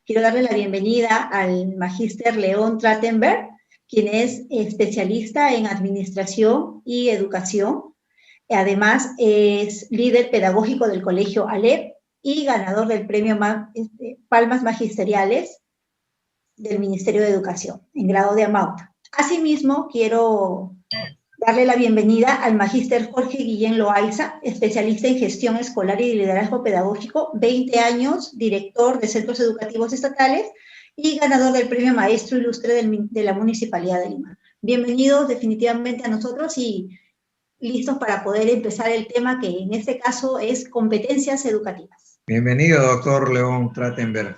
quiero darle la bienvenida al magíster León Trachtenberg, quien es especialista en administración y educación. Además, es líder pedagógico del Colegio Aleph y ganador del premio Palmas Magisteriales del Ministerio de Educación, en grado de Amauta. Asimismo, quiero darle la bienvenida al magíster Jorge Guillén Loaiza, especialista en gestión escolar y liderazgo pedagógico, 20 años, director de centros educativos estatales y ganador del premio Maestro Ilustre de la Municipalidad de Lima. Bienvenidos definitivamente a nosotros y listos para poder empezar el tema que en este caso es competencias educativas. Bienvenido, doctor León Trachtenberg.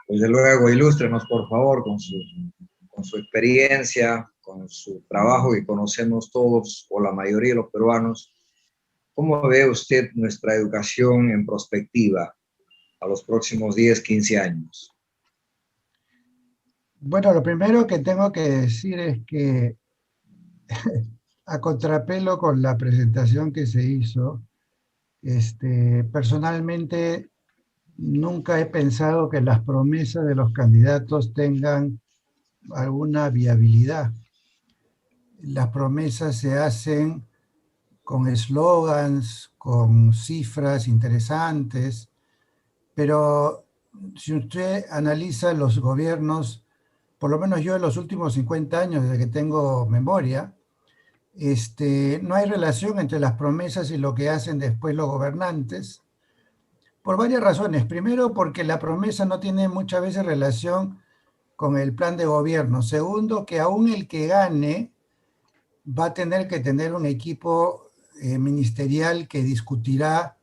Desde luego, ilústrenos, por favor, con su experiencia, con su trabajo que conocemos todos, o la mayoría de los peruanos. ¿Cómo ve usted nuestra educación en perspectiva a los próximos 10, 15 años? Bueno, lo primero que tengo que decir es que, a contrapelo con la presentación que se hizo, personalmente nunca he pensado que las promesas de los candidatos tengan alguna viabilidad. Las promesas se hacen con eslogans, con cifras interesantes, pero si usted analiza los gobiernos, por lo menos yo en los últimos 50 años, desde que tengo memoria, no hay relación entre las promesas y lo que hacen después los gobernantes, por varias razones. Primero, porque la promesa no tiene muchas veces relación con el plan de gobierno. Segundo, que aún el que gane va a tener que tener un equipo ministerial que discutirá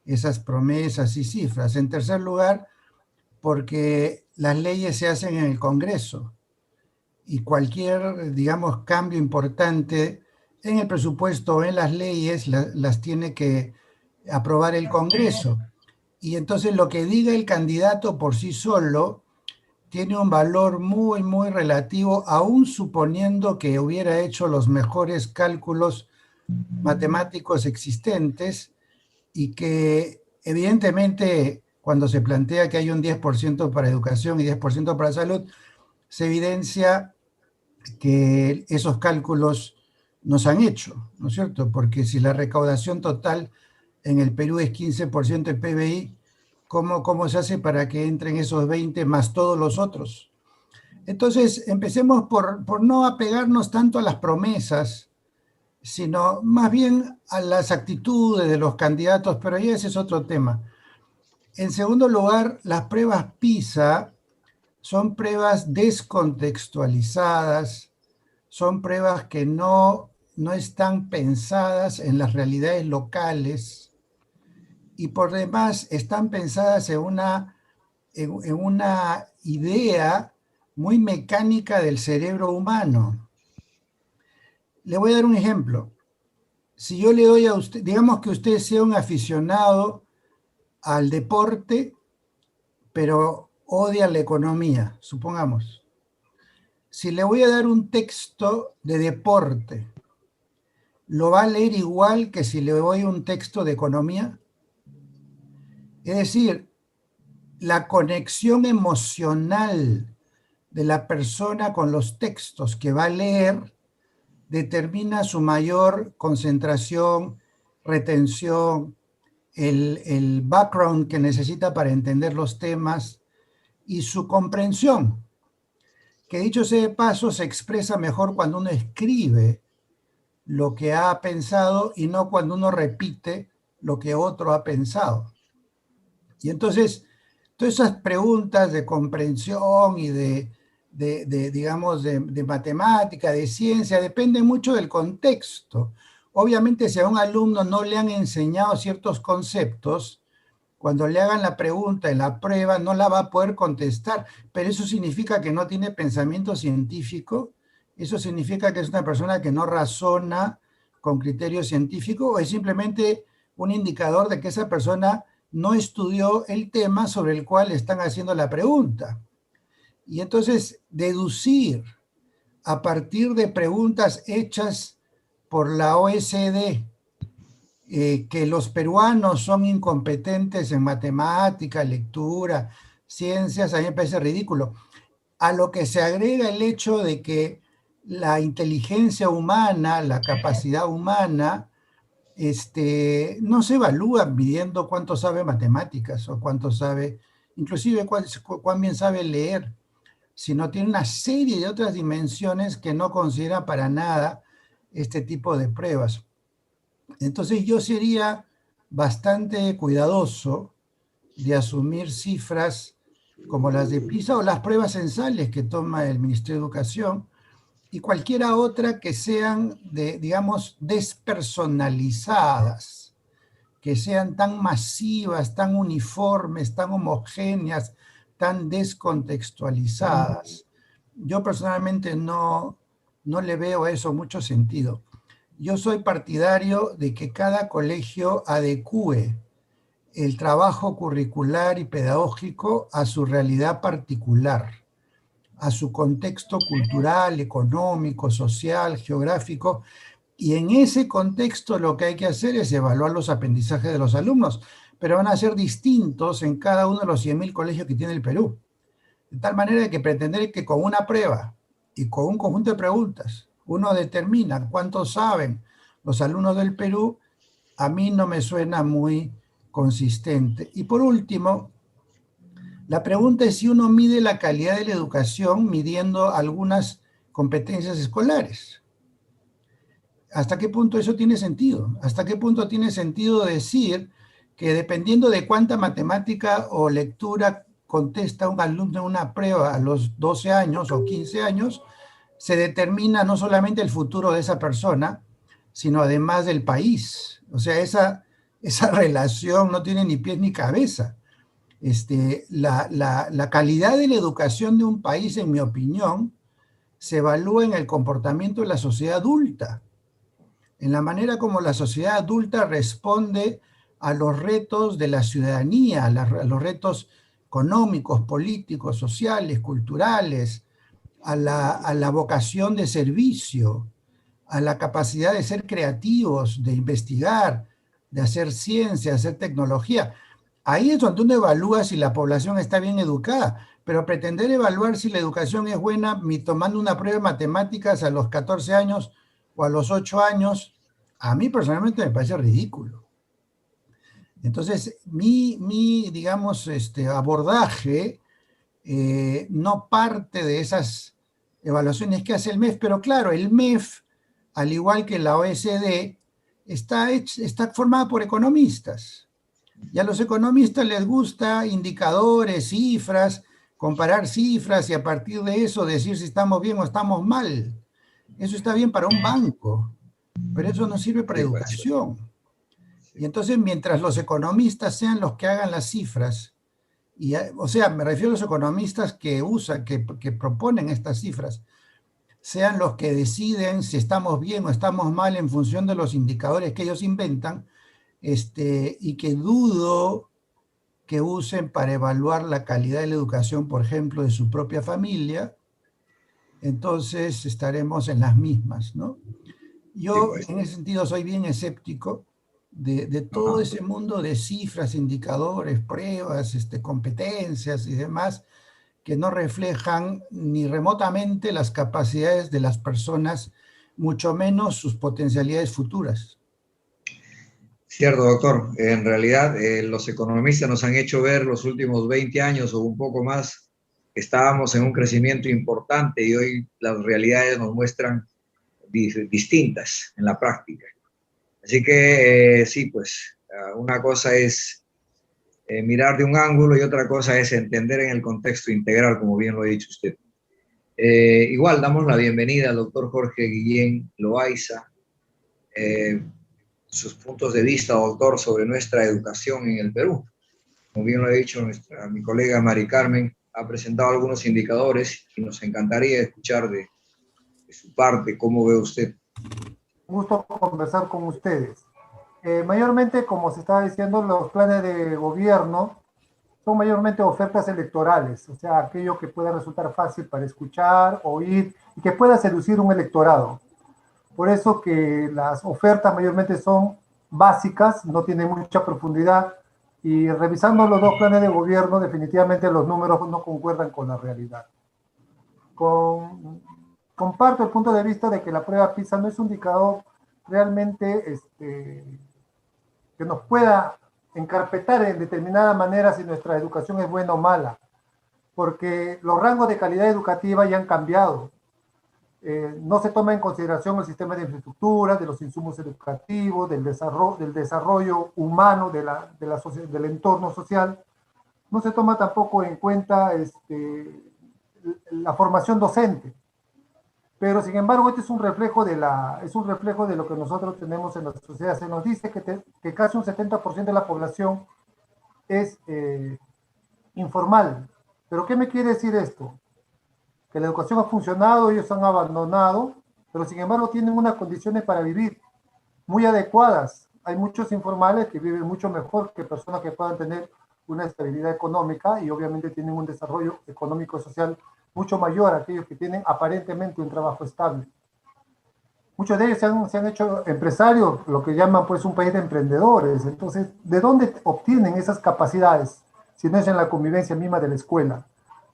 esas promesas y cifras. En tercer lugar, porque las leyes se hacen en el Congreso y cualquier, digamos, cambio importante en el presupuesto o en las leyes las tiene que aprobar el Congreso. Y entonces lo que diga el candidato por sí solo tiene un valor muy, muy relativo, aún suponiendo que hubiera hecho los mejores cálculos matemáticos existentes y que evidentemente cuando se plantea que hay un 10% para educación y 10% para salud, se evidencia que esos cálculos no se han hecho, ¿no es cierto? Porque si la recaudación total en el Perú es 15% del PBI, ¿cómo se hace para que entren esos 20 más todos los otros? Entonces, empecemos por no apegarnos tanto a las promesas, sino más bien a las actitudes de los candidatos, pero ya ese es otro tema. En segundo lugar, las pruebas PISA son pruebas descontextualizadas, son pruebas que no están pensadas en las realidades locales y por demás están pensadas en una idea muy mecánica del cerebro humano. Le voy a dar un ejemplo. Si yo le doy a usted, digamos que usted sea un aficionado al deporte, pero odia la economía, supongamos. Si le voy a dar un texto de deporte, ¿lo va a leer igual que si le doy un texto de economía? Es decir, la conexión emocional de la persona con los textos que va a leer determina su mayor concentración, retención, el background que necesita para entender los temas y su comprensión, que dicho sea de paso se expresa mejor cuando uno escribe lo que ha pensado y no cuando uno repite lo que otro ha pensado. Y entonces, todas esas preguntas de comprensión y digamos, de matemática, de ciencia, dependen mucho del contexto. Obviamente, si a un alumno no le han enseñado ciertos conceptos, cuando le hagan la pregunta en la prueba no la va a poder contestar, pero eso significa que no tiene pensamiento científico, eso significa que es una persona que no razona con criterio científico o es simplemente un indicador de que esa persona no estudió el tema sobre el cual están haciendo la pregunta. Y entonces deducir a partir de preguntas hechas por la OECD que los peruanos son incompetentes en matemática, lectura, ciencias, a mí me parece ridículo. A lo que se agrega el hecho de que la inteligencia humana, la capacidad humana, no se evalúa midiendo cuánto sabe matemáticas o cuánto sabe, inclusive cuán bien sabe leer, sino tiene una serie de otras dimensiones que no considera para nada este tipo de pruebas. Entonces yo sería bastante cuidadoso de asumir cifras como las de PISA o las pruebas censales que toma el Ministerio de Educación y cualquiera otra que sean, digamos, despersonalizadas, que sean tan masivas, tan uniformes, tan homogéneas, tan descontextualizadas. Yo personalmente no le veo a eso mucho sentido. Yo soy partidario de que cada colegio adecúe el trabajo curricular y pedagógico a su realidad particular, a su contexto cultural, económico, social, geográfico, y en ese contexto lo que hay que hacer es evaluar los aprendizajes de los alumnos, pero van a ser distintos en cada uno de los 100.000 colegios que tiene el Perú. De tal manera que pretender que con una prueba y con un conjunto de preguntas uno determina cuánto saben los alumnos del Perú, a mí no me suena muy consistente. Y por último, la pregunta es si uno mide la calidad de la educación midiendo algunas competencias escolares. ¿Hasta qué punto eso tiene sentido? ¿Hasta qué punto tiene sentido decir que dependiendo de cuánta matemática o lectura contesta un alumno en una prueba a los 12 años o 15 años, se determina no solamente el futuro de esa persona, sino además del país? O sea, esa relación no tiene ni pies ni cabeza. La calidad de la educación de un país, en mi opinión, se evalúa en el comportamiento de la sociedad adulta, en la manera como la sociedad adulta responde a los retos de la ciudadanía, a los retos económicos, políticos, sociales, culturales, a la vocación de servicio, a la capacidad de ser creativos, de investigar, de hacer ciencia, de hacer tecnología. Ahí es donde uno evalúa si la población está bien educada, pero pretender evaluar si la educación es buena tomando una prueba de matemáticas a los 14 años o a los 8 años, a mí personalmente me parece ridículo. Entonces, digamos, abordaje no parte de esas evaluaciones que hace el MEF, pero claro, el MEF, al igual que la OECD, está formada por economistas. Y a los economistas les gusta indicadores, cifras, comparar cifras y a partir de eso decir si estamos bien o estamos mal. Eso está bien para un banco, pero eso no sirve para educación. Y entonces, mientras los economistas sean los que hagan las cifras, o sea, me refiero a los economistas que proponen estas cifras, sean los que deciden si estamos bien o estamos mal en función de los indicadores que ellos inventan, y que dudo que usen para evaluar la calidad de la educación, por ejemplo, de su propia familia, entonces estaremos en las mismas, ¿no? Yo en ese sentido soy bien escéptico de todo ese mundo de cifras, indicadores, pruebas, competencias y demás, que no reflejan ni remotamente las capacidades de las personas, mucho menos sus potencialidades futuras. Cierto, doctor. En realidad, los economistas nos han hecho ver los últimos 20 años o un poco más que estábamos en un crecimiento importante y hoy las realidades nos muestran distintas en la práctica. Así que sí, pues una cosa es mirar de un ángulo y otra cosa es entender en el contexto integral, como bien lo ha dicho usted. Igual damos la bienvenida al doctor Jorge Guillén Loaiza. Sus puntos de vista, doctor, sobre nuestra educación en el Perú. Como bien lo ha dicho mi colega Mari Carmen, ha presentado algunos indicadores y nos encantaría escuchar de su parte cómo ve usted. Un gusto conversar con ustedes. Mayormente, como se estaba diciendo, los planes de gobierno son mayormente ofertas electorales, o sea, aquello que pueda resultar fácil para escuchar, oír y que pueda seducir un electorado. Por eso que las ofertas mayormente son básicas, no tienen mucha profundidad, Y revisando los dos planes de gobierno, definitivamente los números no concuerdan con la realidad. Comparto el punto de vista de que la prueba PISA no es un indicador realmente que nos pueda encarpetar en determinada manera si nuestra educación es buena o mala, porque los rangos de calidad educativa ya han cambiado. No se toma en consideración el sistema de infraestructura, de los insumos educativos, del desarrollo humano del entorno social. No se toma tampoco en cuenta la formación docente. Pero, sin embargo, este es un reflejo de lo que nosotros tenemos en la sociedad. Se nos dice que casi un 70% de la población es informal. ¿Pero qué me quiere decir esto? Que la educación ha funcionado, ellos han abandonado, pero sin embargo tienen unas condiciones para vivir muy adecuadas. Hay muchos informales que viven mucho mejor que personas que puedan tener una estabilidad económica y obviamente tienen un desarrollo económico y social mucho mayor a aquellos que tienen aparentemente un trabajo estable. Muchos de ellos se han hecho empresarios, lo que llaman pues un país de emprendedores. Entonces, ¿de dónde obtienen esas capacidades si no es en la convivencia misma de la escuela?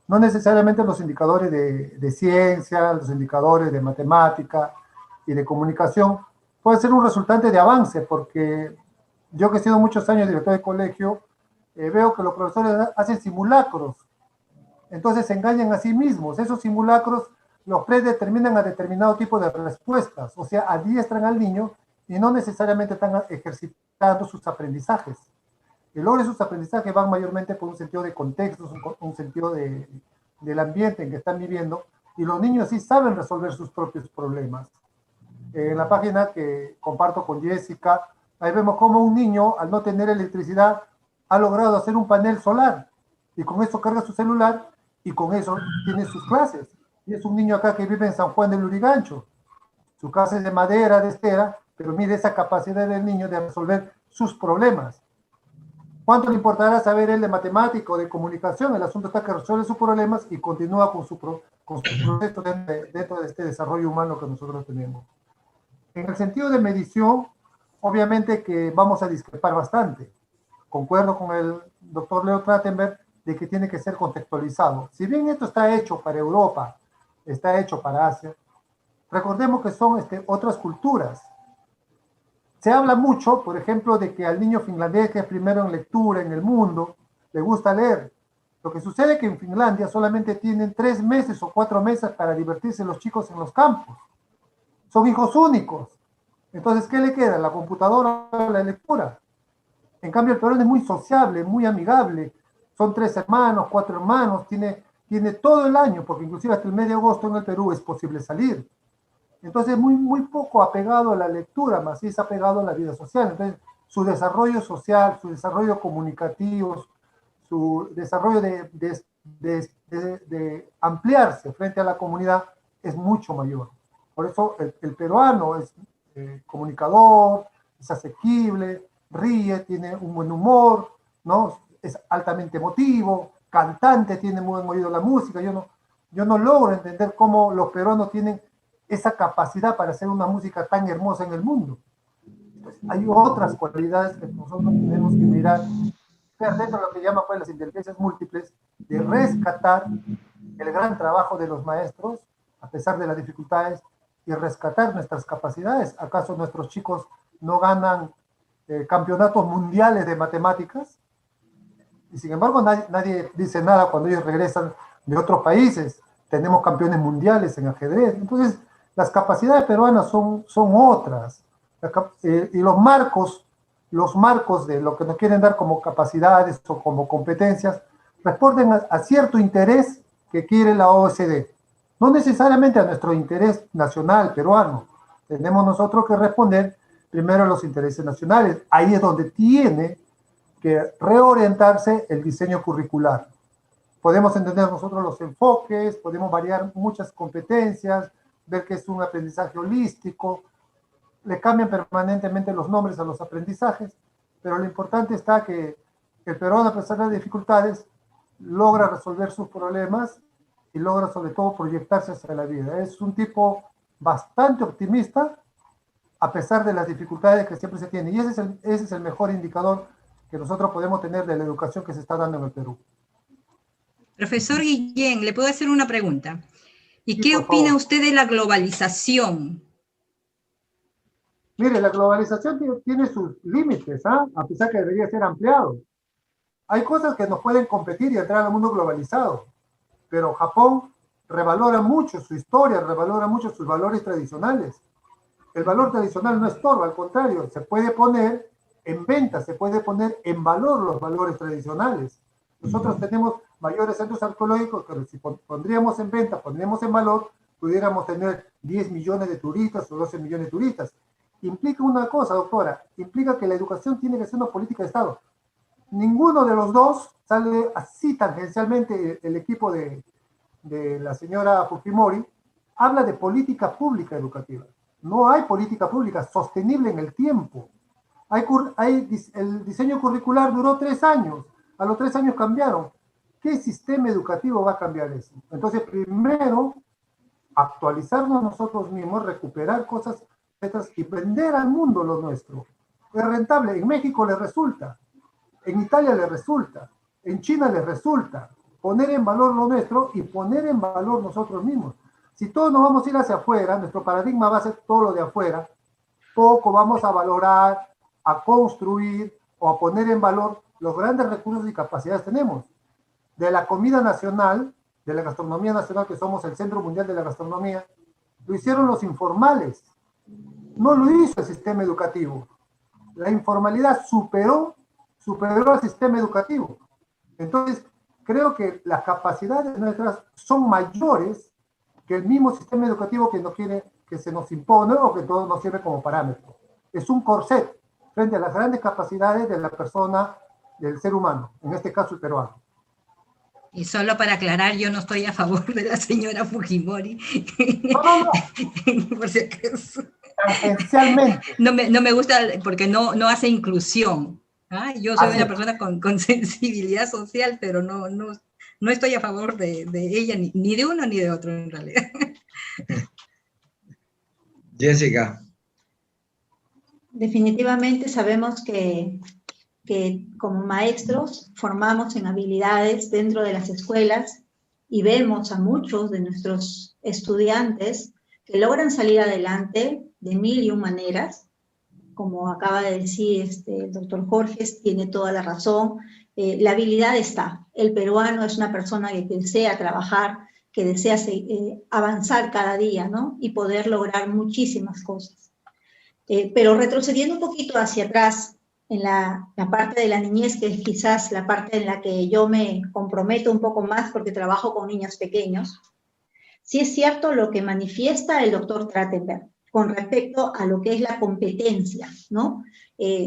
No necesariamente los indicadores de ciencia, los indicadores de matemática y de comunicación puede ser un resultante de avance, porque yo que he sido muchos años director de colegio, veo que los profesores hacen simulacros, entonces se engañan a sí mismos. Esos simulacros los predeterminan a determinado tipo de respuestas, o sea, adiestran al niño y no necesariamente están ejercitando sus aprendizajes. El logro de sus aprendizajes van mayormente por un sentido de contexto, un sentido del ambiente en que están viviendo, y los niños sí saben resolver sus propios problemas. En la página que comparto con Jessica, ahí vemos cómo un niño, al no tener electricidad, ha logrado hacer un panel solar, y con eso carga su celular, y con eso tiene sus clases. Y es un niño acá que vive en San Juan del Lurigancho. Su casa es de madera, de estera, pero mire esa capacidad del niño de resolver sus problemas. ¿Cuánto le importará saber él de matemática o de comunicación? El asunto está que resuelve sus problemas y continúa con su proceso dentro de este desarrollo humano que nosotros tenemos. En el sentido de medición, obviamente que vamos a discrepar bastante. Concuerdo con el doctor Leo Trachtenberg de que tiene que ser contextualizado. Si bien esto está hecho para Europa, está hecho para Asia, recordemos que son otras culturas. Se habla mucho, por ejemplo, de que al niño finlandés, que es primero en lectura en el mundo, le gusta leer. Lo que sucede es que en Finlandia solamente tienen 3 meses o 4 meses para divertirse los chicos en los campos. Son hijos únicos. Entonces, ¿qué le queda? ¿La computadora o la lectura? En cambio, el peruano es muy sociable, muy amigable. Son 3 hermanos, 4 hermanos, tiene todo el año, porque inclusive hasta el mes de agosto en el Perú es posible salir. Entonces, muy poco apegado a la lectura, más sí es apegado a la vida social. Entonces, su desarrollo social, su desarrollo comunicativo, su desarrollo de ampliarse frente a la comunidad es mucho mayor. Por eso el peruano es comunicador, es asequible, ríe, tiene un buen humor, ¿no? Es altamente emotivo, cantante, tiene muy buen oído la música. Yo no logro entender cómo los peruanos tienen esa capacidad para hacer una música tan hermosa en el mundo. Entonces, hay otras cualidades que nosotros tenemos que mirar dentro de lo que llaman pues las inteligencias múltiples, de rescatar el gran trabajo de los maestros a pesar de las dificultades y rescatar nuestras capacidades. ¿Acaso nuestros chicos no ganan campeonatos mundiales de matemáticas? Y sin embargo nadie dice nada cuando ellos regresan de otros países. Tenemos campeones mundiales en ajedrez. Entonces, las capacidades peruanas son otras. Y los marcos de lo que nos quieren dar como capacidades o como competencias responden a cierto interés que quiere la OCDE. No necesariamente a nuestro interés nacional peruano. Tenemos nosotros que responder primero a los intereses nacionales. Ahí es donde tiene que reorientarse el diseño curricular. Podemos entender nosotros los enfoques, podemos variar muchas competencias, ver que es un aprendizaje holístico, le cambian permanentemente los nombres a los aprendizajes, pero lo importante está que el peruano, a pesar de las dificultades, logra resolver sus problemas y logra sobre todo proyectarse hacia la vida. Es un tipo bastante optimista, a pesar de las dificultades que siempre se tienen. Y ese es el mejor indicador que nosotros podemos tener de la educación que se está dando en el Perú. Profesor Guillén, ¿le puedo hacer una pregunta? ¿Y Sí, qué por opina favor. usted de la globalización? Mire, la globalización tiene sus límites, ¿ah? A pesar que debería ser ampliado. Hay cosas que nos pueden competir y entrar al mundo globalizado, pero Japón revalora mucho su historia, revalora mucho sus valores tradicionales. El valor tradicional no estorba, al contrario, se puede poner en venta, se puede poner en valor los valores tradicionales. Nosotros tenemos mayores centros arqueológicos que si pondríamos en venta, pondríamos en valor, pudiéramos tener 10 millones de turistas o 12 millones de turistas. Implica una cosa, doctora, implica que la educación tiene que ser una política de Estado. Ninguno de los dos sale así tangencialmente. El equipo de la señora Fujimori habla de política pública educativa. No hay política pública sostenible en el tiempo. El diseño curricular duró 3 años. A los 3 años cambiaron. ¿Qué sistema educativo va a cambiar eso? Entonces, primero, actualizarnos nosotros mismos, recuperar cosas y vender al mundo lo nuestro. Es rentable. En México les resulta. En Italia les resulta. En China les resulta. Poner en valor lo nuestro y poner en valor nosotros mismos. Si todos nos vamos a ir hacia afuera, nuestro paradigma va a ser todo lo de afuera, poco vamos a valorar, a construir o a poner en valor los grandes recursos y capacidades que tenemos. De la comida nacional, de la gastronomía nacional, que somos el Centro Mundial de la Gastronomía, lo hicieron los informales. No lo hizo el sistema educativo. La informalidad superó al sistema educativo. Entonces, creo que las capacidades nuestras son mayores que el mismo sistema educativo que no quiere, que se nos impone o que todo nos sirve como parámetro. Es un corset frente a las grandes capacidades de la persona, del ser humano, en este caso el peruano. Y solo para aclarar, yo no estoy a favor de la señora Fujimori. No. Por si acaso. Tangencialmente. No me gusta porque no hace inclusión. ¿Ah? Yo soy una persona con sensibilidad social, pero no estoy a favor de ella, ni de uno ni de otro en realidad. Jessica. Definitivamente sabemos que como maestros formamos en habilidades dentro de las escuelas y vemos a muchos de nuestros estudiantes que logran salir adelante de 1001 maneras. Como acaba de decir el doctor Jorge, tiene toda la razón. La habilidad está. El peruano es una persona que desea trabajar, que desea avanzar cada día, ¿no? Y poder lograr muchísimas cosas. Pero retrocediendo un poquito hacia atrás, en la parte de la niñez, que es quizás la parte en la que yo me comprometo un poco más porque trabajo con niños pequeños, sí es cierto lo que manifiesta el doctor Trachtenberg con respecto a lo que es la competencia, ¿no?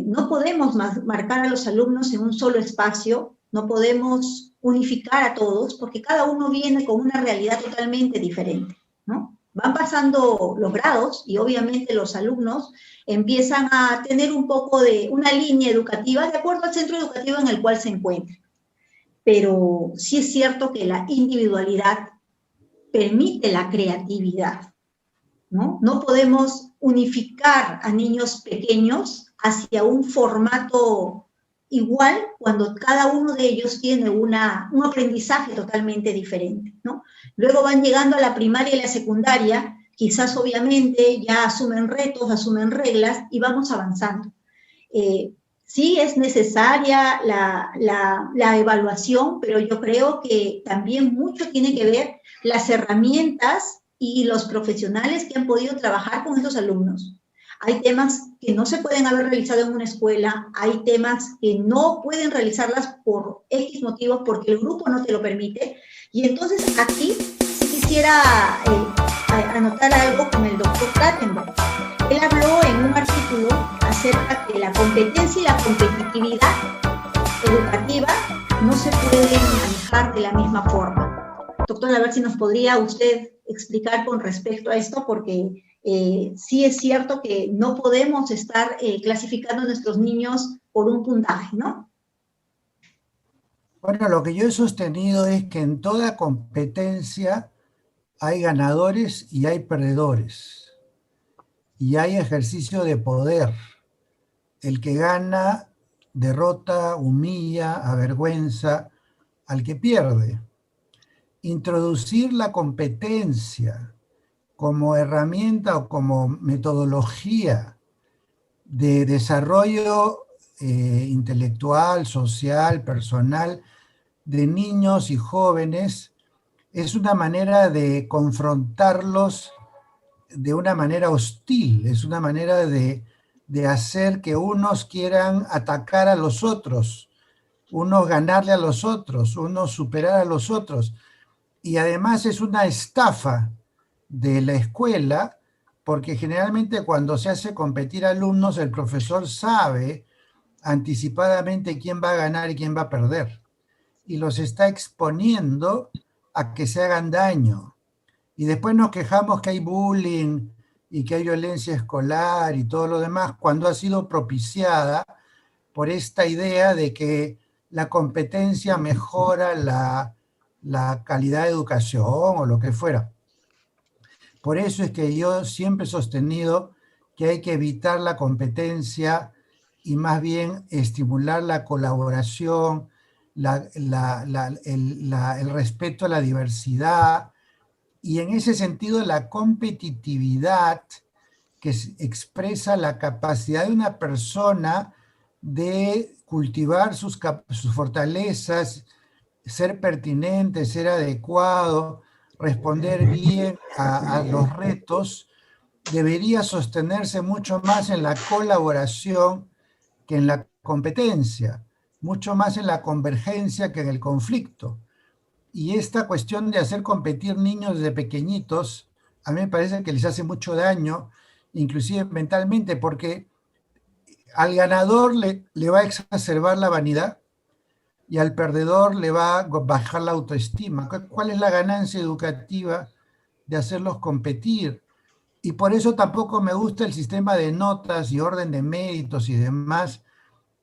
No podemos marcar a los alumnos en un solo espacio, no podemos unificar a todos, porque cada uno viene con una realidad totalmente diferente, ¿no? Van pasando los grados y obviamente los alumnos empiezan a tener un poco de una línea educativa de acuerdo al centro educativo en el cual se encuentran. Pero sí es cierto que la individualidad permite la creatividad, ¿no? No podemos unificar a niños pequeños hacia un formato igual cuando cada uno de ellos tiene un aprendizaje totalmente diferente, ¿no? Luego van llegando a la primaria y la secundaria, quizás obviamente ya asumen retos, asumen reglas y vamos avanzando. Sí es necesaria la evaluación, pero yo creo que también mucho tiene que ver las herramientas y los profesionales que han podido trabajar con estos alumnos. Hay temas que no se pueden haber realizado en una escuela, hay temas que no pueden realizarlas por X motivos porque el grupo no te lo permite. Y entonces aquí sí quisiera anotar algo con el doctor Trachtenberg. Él habló en un artículo acerca de la competencia y la competitividad educativa no se pueden manejar de la misma forma. Doctor, a ver si nos podría usted explicar con respecto a esto, porque sí es cierto que no podemos estar clasificando a nuestros niños por un puntaje, ¿no? Bueno, lo que yo he sostenido es que en toda competencia hay ganadores y hay perdedores. Y hay ejercicio de poder. El que gana derrota, humilla, avergüenza al que pierde. Introducir la competencia como herramienta o como metodología de desarrollo intelectual, social, personal de niños y jóvenes es una manera de confrontarlos de una manera hostil, es una manera de hacer que unos quieran atacar a los otros, unos ganarle a los otros, unos superar a los otros. Y además es una estafa de la escuela, porque generalmente cuando se hace competir alumnos, el profesor sabe anticipadamente quién va a ganar y quién va a perder. Y los está exponiendo a que se hagan daño. Y después nos quejamos que hay bullying y que hay violencia escolar y todo lo demás, cuando ha sido propiciada por esta idea de que la competencia mejora la calidad de educación o lo que fuera. Por eso es que yo siempre he sostenido que hay que evitar la competencia y más bien estimular la colaboración, el respeto a la diversidad, y en ese sentido la competitividad que expresa la capacidad de una persona de cultivar sus fortalezas, ser pertinente, ser adecuado, responder bien a los retos, debería sostenerse mucho más en la colaboración que en la competencia, mucho más en la convergencia que en el conflicto. Y esta cuestión de hacer competir niños desde pequeñitos, a mí me parece que les hace mucho daño, inclusive mentalmente, porque al ganador le va a exacerbar la vanidad y al perdedor le va a bajar la autoestima. ¿Cuál es la ganancia educativa de hacerlos competir? Y por eso tampoco me gusta el sistema de notas y orden de méritos y demás,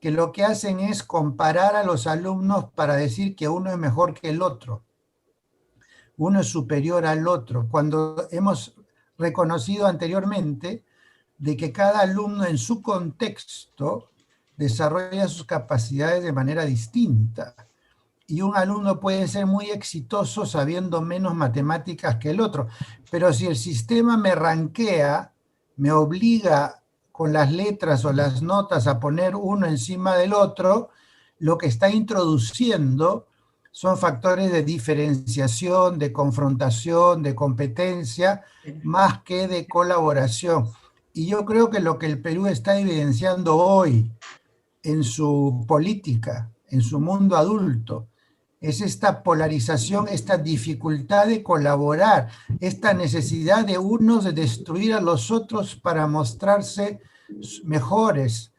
que lo que hacen es comparar a los alumnos para decir que uno es mejor que el otro, uno es superior al otro, cuando hemos reconocido anteriormente de que cada alumno en su contexto desarrolla sus capacidades de manera distinta. Y un alumno puede ser muy exitoso sabiendo menos matemáticas que el otro, pero si el sistema me ranquea, me obliga con las letras o las notas a poner uno encima del otro, lo que está introduciendo son factores de diferenciación, de confrontación, de competencia, más que de colaboración. Y yo creo que lo que el Perú está evidenciando hoy en su política, en su mundo adulto, es esta polarización, esta dificultad de colaborar, esta necesidad de unos de destruir a los otros para mostrarse mejores.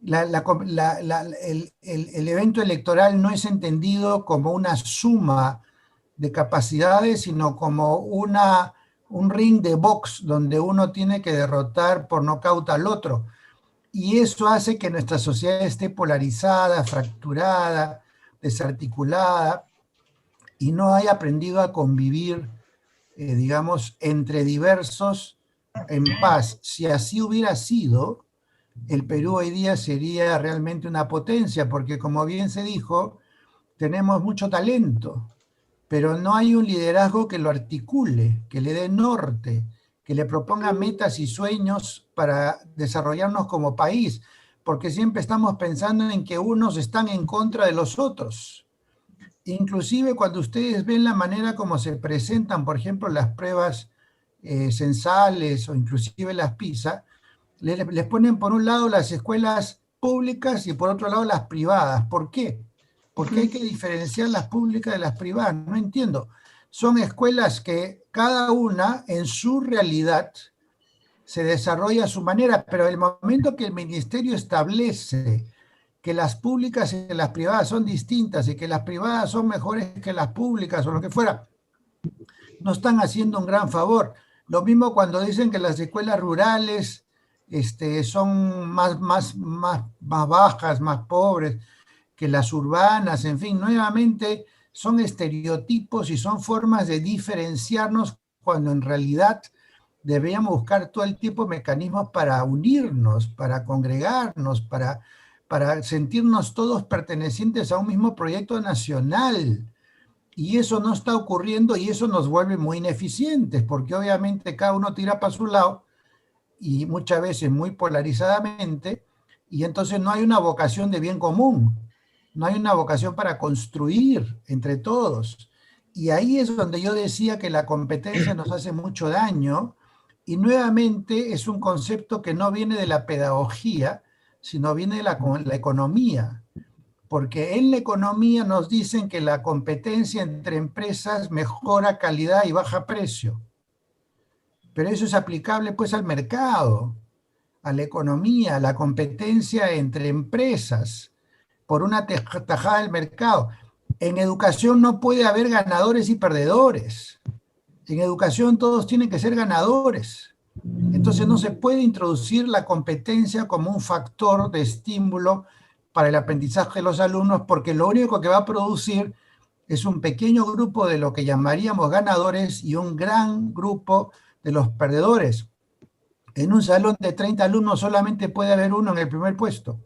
El evento electoral no es entendido como una suma de capacidades, sino como un ring de box donde uno tiene que derrotar por nocaut al otro. Y eso hace que nuestra sociedad esté polarizada, fracturada, desarticulada, y no haya aprendido a convivir, digamos, entre diversos en paz. Si así hubiera sido, el Perú hoy día sería realmente una potencia, porque como bien se dijo, tenemos mucho talento, pero no hay un liderazgo que lo articule, que le dé norte, que le proponga metas y sueños para desarrollarnos como país, porque siempre estamos pensando en que unos están en contra de los otros. Inclusive cuando ustedes ven la manera como se presentan, por ejemplo, las pruebas censales o inclusive las PISA, les ponen por un lado las escuelas públicas y por otro lado las privadas. ¿Por qué? Porque hay que diferenciar las públicas de las privadas. No entiendo. Son escuelas que cada una en su realidad se desarrolla a su manera, pero el momento que el ministerio establece que las públicas y las privadas son distintas y que las privadas son mejores que las públicas o lo que fuera, no están haciendo un gran favor. Lo mismo cuando dicen que las escuelas rurales son más bajas, más pobres que las urbanas, en fin, nuevamente son estereotipos y son formas de diferenciarnos cuando en realidad deberíamos buscar todo el tiempo mecanismos para unirnos, para congregarnos, para para sentirnos todos pertenecientes a un mismo proyecto nacional. Y eso no está ocurriendo y eso nos vuelve muy ineficientes, porque obviamente cada uno tira para su lado y muchas veces muy polarizadamente, y entonces no hay una vocación de bien común, no hay una vocación para construir entre todos. Y ahí es donde yo decía que la competencia nos hace mucho daño, y nuevamente es un concepto que no viene de la pedagogía, sino viene de la economía. Porque en la economía nos dicen que la competencia entre empresas mejora calidad y baja precio. Pero eso es aplicable pues al mercado, a la economía, la competencia entre empresas por una tajada del mercado. En educación no puede haber ganadores y perdedores. En educación todos tienen que ser ganadores. Entonces no se puede introducir la competencia como un factor de estímulo para el aprendizaje de los alumnos, porque lo único que va a producir es un pequeño grupo de lo que llamaríamos ganadores y un gran grupo de los perdedores. En un salón de 30 alumnos solamente puede haber uno en el primer puesto.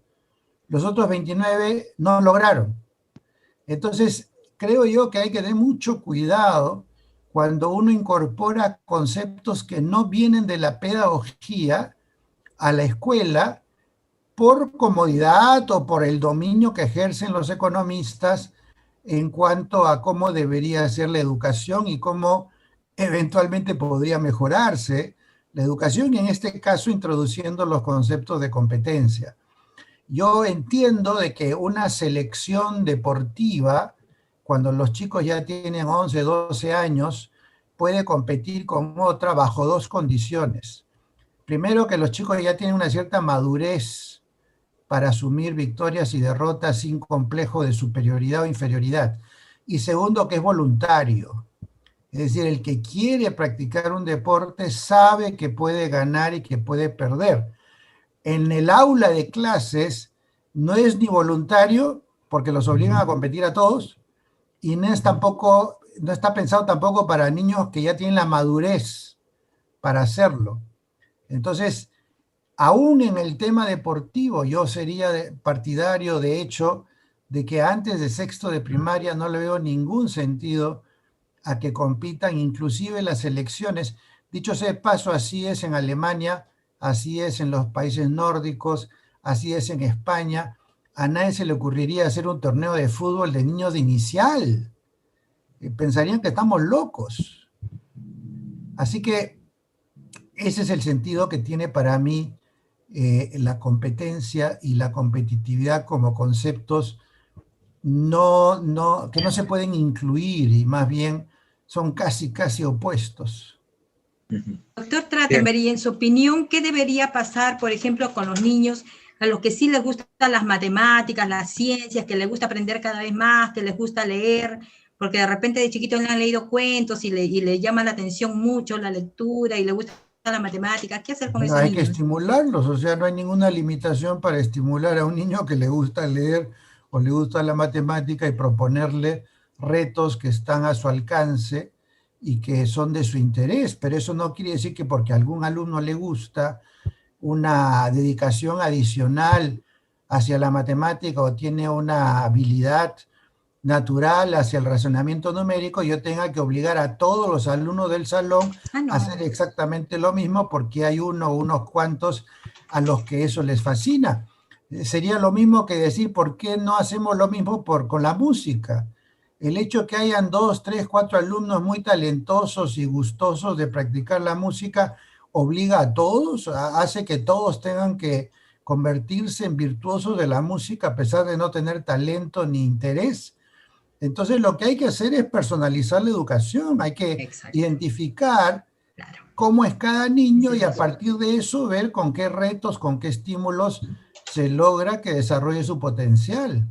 Los otros 29 no lograron. Entonces, creo yo que hay que tener mucho cuidado cuando uno incorpora conceptos que no vienen de la pedagogía a la escuela por comodidad o por el dominio que ejercen los economistas en cuanto a cómo debería ser la educación y cómo eventualmente podría mejorarse la educación, y en este caso introduciendo los conceptos de competencia. Yo entiendo de que una selección deportiva, cuando los chicos ya tienen 11, 12 años, puede competir con otra bajo dos condiciones. Primero, que los chicos ya tienen una cierta madurez para asumir victorias y derrotas sin complejo de superioridad o inferioridad. Y segundo, que es voluntario. Es decir, el que quiere practicar un deporte sabe que puede ganar y que puede perder. En el aula de clases no es ni voluntario, porque los obligan a competir a todos, y no está pensado tampoco para niños que ya tienen la madurez para hacerlo. Entonces, aún en el tema deportivo, yo sería partidario, de hecho, de que antes de sexto de primaria no le veo ningún sentido a que compitan inclusive las selecciones. Dicho sea de paso, así es en Alemania, así es en los países nórdicos, así es en España. A nadie se le ocurriría hacer un torneo de fútbol de niños de inicial. Pensarían que estamos locos. Así que ese es el sentido que tiene para mí la competencia y la competitividad como conceptos que no se pueden incluir, y más bien son casi opuestos. Doctor Trachtenberg, y en su opinión, ¿qué debería pasar, por ejemplo, con los niños a los que sí les gustan las matemáticas, las ciencias, que les gusta aprender cada vez más, que les gusta leer, porque de repente de chiquitos le han leído cuentos y le llama la atención mucho la lectura y le gusta la matemática? ¿Qué hacer con esos niños? Hay que estimularlos, o sea, no hay ninguna limitación para estimular a un niño que le gusta leer o le gusta la matemática y proponerle retos que están a su alcance y que son de su interés, pero eso no quiere decir que porque a algún alumno le gusta una dedicación adicional hacia la matemática o tiene una habilidad natural hacia el razonamiento numérico, yo tenga que obligar a todos los alumnos del salón a hacer exactamente lo mismo porque hay unos cuantos a los que eso les fascina. Sería lo mismo que decir, ¿por qué no hacemos lo mismo con la música? El hecho que hayan 2, 3, 4 alumnos muy talentosos y gustosos de practicar la música obliga a todos, hace que todos tengan que convertirse en virtuosos de la música a pesar de no tener talento ni interés. Entonces lo que hay que hacer es personalizar la educación, hay que identificar cómo es cada niño y a partir de eso ver con qué retos, con qué estímulos se logra que desarrolle su potencial.